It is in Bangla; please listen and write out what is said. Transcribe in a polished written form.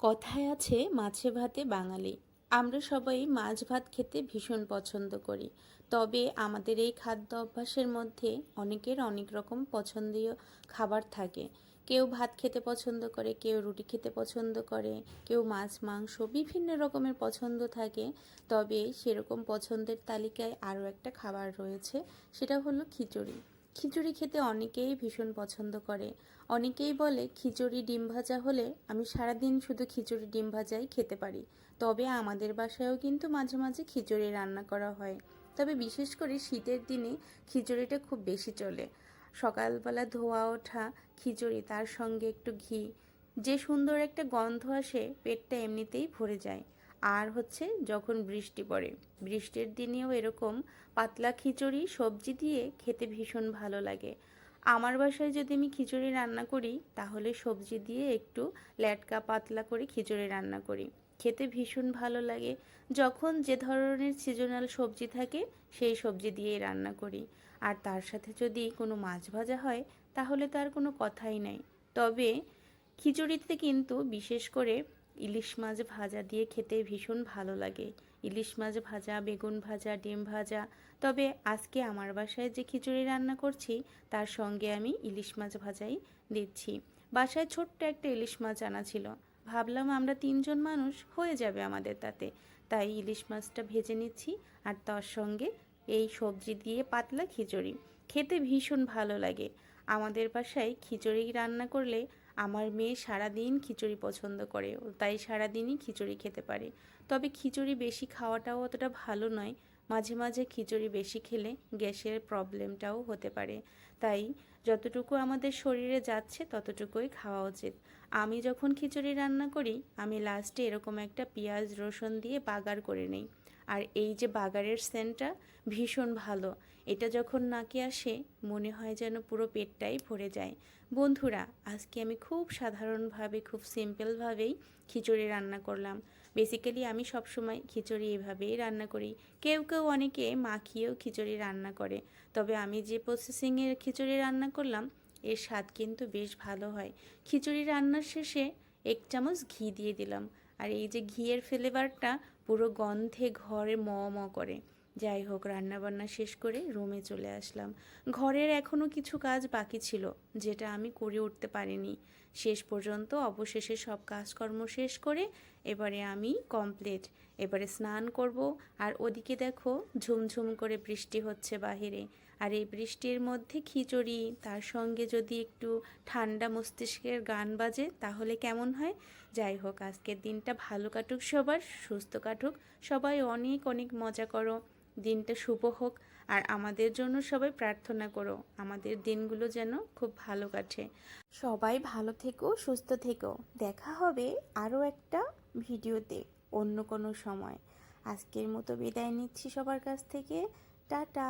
কথায় আছে মাছে ভাতে বাঙালি। আমরা সবাই মাছ ভাত খেতে ভীষণ পছন্দ করি। তবে আমাদের এই খাদ্য অভ্যাসের মধ্যে অনেকের অনেক রকম পছন্দীয় খাবার থাকে। কেউ ভাত খেতে পছন্দ করে, কেউ রুটি খেতে পছন্দ করে, কেউ মাছ মাংস বিভিন্ন রকমের পছন্দ থাকে। তবে সেরকম পছন্দের তালিকায় আরও একটা খাবার রয়েছে, সেটা হলো খিচুড়ি। খিচুড়ি খেতে অনেকেই ভীষণ পছন্দ করে। অনেকেই বলে খিচুড়ি ডিম ভাজা হলে আমি সারাদিন শুধু খিচুড়ি ডিম ভাজাই খেতে পারি। তবে আমাদের বাসায়ও কিন্তু মাঝে মাঝে খিচুড়ি রান্না করা হয়। তবে বিশেষ করে শীতের দিনে খিচুড়িটা খুব বেশি চলে। সকালবেলা ধোয়া ওঠা খিচুড়ি, তার সঙ্গে একটু ঘি, যে সুন্দর একটা গন্ধ আসে, পেটটা এমনিতেই ভরে যায়। আর হচ্ছে যখন বৃষ্টি পড়ে, বৃষ্টির দিনেও এরকম পাতলা খিচুড়ি সবজি দিয়ে খেতে ভীষণ ভালো লাগে। আমার বাসায় যদি আমি খিচুড়ি রান্না করি, তাহলে সবজি দিয়ে একটু ল্যাটকা পাতলা করে খিচুড়ি রান্না করি। খেতে ভীষণ ভালো লাগে। যখন যে ধরনের সিজনাল সবজি থাকে, সেই সবজি দিয়েই রান্না করি। আর তার সাথে যদি কোনো মাছ ভাজা হয়, তাহলে তার কোনো কথাই নাই। তবে খিচুড়িতে কিন্তু বিশেষ করে ইলিশ মাছ ভাজা দিয়ে খেতে ভীষণ ভালো লাগে। ইলিশ মাছ ভাজা, বেগুন ভাজা, ডিম ভাজা। তবে আজকে আমার বাসায় যে খিচুড়ি রান্না করছি, তার সঙ্গে আমি ইলিশ মাছ ভাজাই দিচ্ছি। বাসায় ছোট্ট একটা ইলিশ মাছ আনা ছিল। ভাবলাম আমরা 3 জন মানুষ, হয়ে যাবে আমাদের তাতে। তাই ইলিশ মাছটা ভেজে নিচ্ছি, আর তার সঙ্গে এই সবজি দিয়ে পাতলা খিচুড়ি খেতে ভীষণ ভালো লাগে। আমাদের বাসায় খিচুড়ি রান্না করলে আমার মেয়ে সারাদিন খিচুড়ি পছন্দ করে, তাই সারাদিনই খিচুড়ি খেতে পারে। তবে খিচুড়ি বেশি খাওয়াটাও অতটা ভালো নয়। মাঝে মাঝে খিচুড়ি বেশি খেলে গ্যাসের প্রবলেমটাও হতে পারে। তাই যতটুকু আমাদের শরীরে যাচ্ছে ততটুকুই খাওয়া উচিত। আমি যখন খিচুড়ি রান্না করি, আমি লাস্টে এরকম একটা পেঁয়াজ রসুন দিয়ে বাগার করে নিই। আর এই যে বাগারের সেন্টটা ভীষণ ভালো। এটা যখন নাকে আসে, মনে হয় যেন পুরো পেটটাই ভরে যায়। বন্ধুরা, আজকে আমি খুব সাধারণভাবে, খুব সিম্পলভাবেই খিচুড়ি রান্না করলাম। বেসিক্যালি আমি সবসময় খিচুড়ি এভাবেই রান্না করি। কেউ কেউ অনেকে মাখিয়েও খিচুড়ি রান্না করে। তবে আমি যে প্রসেসিংয়ের খিচুড়ি রান্না করলাম, এর স্বাদ কিন্তু বেশ ভালো হয়। খিচুড়ি রান্নার শেষে 1 চামচ ঘি দিয়ে দিলাম। আর এই যে ঘিয়ের ফ্লেভারটা পুরো গন্ধে ঘরে ম ম করে। যাই হোক, রান্নাবান্না শেষ করে রুমে চলে আসলাম। ঘরের এখনও কিছু কাজ বাকি ছিল, যেটা আমি করে উঠতে পারিনি। শেষ পর্যন্ত অবশেষে সব কাজকর্ম শেষ করে এবারে আমি কমপ্লিট। এবারে স্নান করব। আর ওদিকে দেখো ঝুমঝুম করে বৃষ্টি হচ্ছে বাহিরে। আর এই বৃষ্টির মধ্যে খিচুড়ি, তার সঙ্গে যদি একটু ঠান্ডা মস্তিষ্কের গান বাজে, তাহলে কেমন হয়। যাই হোক, আজকের দিনটা ভালো কাটুক, সবার সুস্থ কাটুক। সবাই অনেক অনেক মজা করো, দিনটা শুভ হোক। আর আমাদের জন্য সবাই প্রার্থনা করো, আমাদের দিনগুলো যেন খুব ভালো কাটে। সবাই ভালো থেকো, সুস্থ থেকো। দেখা হবে আরও একটা ভিডিওতে অন্য কোনো সময়। আজকের মতো বিদায় নিচ্ছি সবার কাছ থেকে। টাটা।